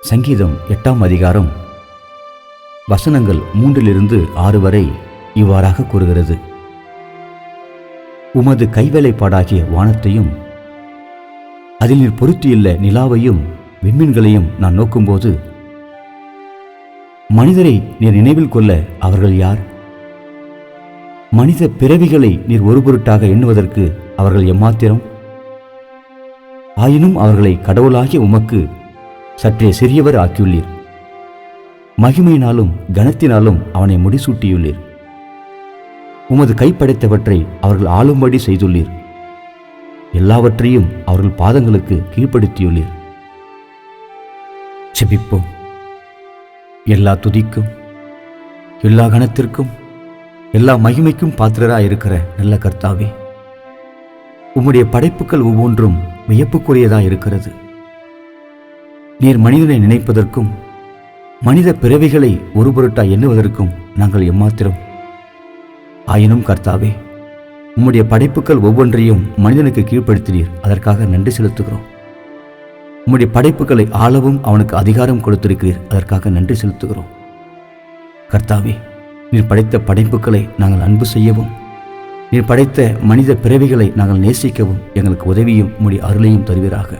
சங்கீதம் 8ஆம் அதிகாரம் வசனங்கள் 3-6 வரை இவ்வாறாக கூறுகிறது. உமது கைவேலைப்பாடாகிய வானத்தையும் அதில் நீர் பொருத்தியுள்ள நிலாவையும் விண்மீன்களையும் நான் நோக்கும்போது, மனிதரை நீர் நினைவில் கொள்ள அவர்கள் யார்? மனித பிறவிகளை நீர் ஒரு பொருட்டாக எண்ணுவதற்கு அவர்கள் எம்மாத்திரம்? ஆயினும் அவர்களை கடவுளாகிய உமக்கு சற்றே சிறியவர் ஆக்கியுள்ளீர். மகிமையினாலும் கனத்தினாலும் அவனை முடிசூட்டியுள்ளீர். உமது கைப்படைத்தவற்றை அவர்கள் ஆளும்படி செய்துள்ளீர். எல்லாவற்றையும் அவர்கள் பாதங்களுக்கு கீழ்ப்படுத்தியுள்ளீர். செபிப்போம். எல்லா துதிக்கும், எல்லா கனத்திற்கும், எல்லா மகிமைக்கும் பாத்திரராயிருக்கிற நல்ல கர்த்தாவே, உம்முடைய படைப்புகள் ஒவ்வொன்றும் வியப்புக்குரியதாயிருக்கிறது. நீர் மனிதனை நினைப்பதற்கும் மனித பிறவிகளை ஒரு பொருட்டாய் எண்ணுவதற்கும் நாங்கள் எம்மாத்திரம்? ஆயினும் கர்த்தாவே, உம்முடைய படைப்புகள் ஒவ்வொன்றையும் மனிதனுக்கு கீழ்ப்படுத்தினீர். அதற்காக நன்றி செலுத்துகிறோம். உம்முடைய படைப்புகளை ஆளவும் அவனுக்கு அதிகாரம் கொடுத்திருக்கிறீர். அதற்காக நன்றி செலுத்துகிறோம். கர்த்தாவே, நீர் படைத்த படைப்புகளை நாங்கள் அன்பு செய்யவும், நீர் படைத்த மனித பிறவிகளை நாங்கள் நேசிக்கவும் எங்களுக்கு உதவியும் உம்முடைய அருளையும் தருவீராக.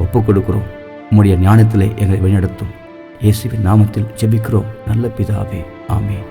ஒப்புக் கொடுக்கிறோம். உம்முடைய ஞானத்திலே எங்களை வழிநடத்தும். இயேசுவின் நாமத்தில் ஜெபிக்கிறோம் நல்ல பிதாவே. ஆமென்.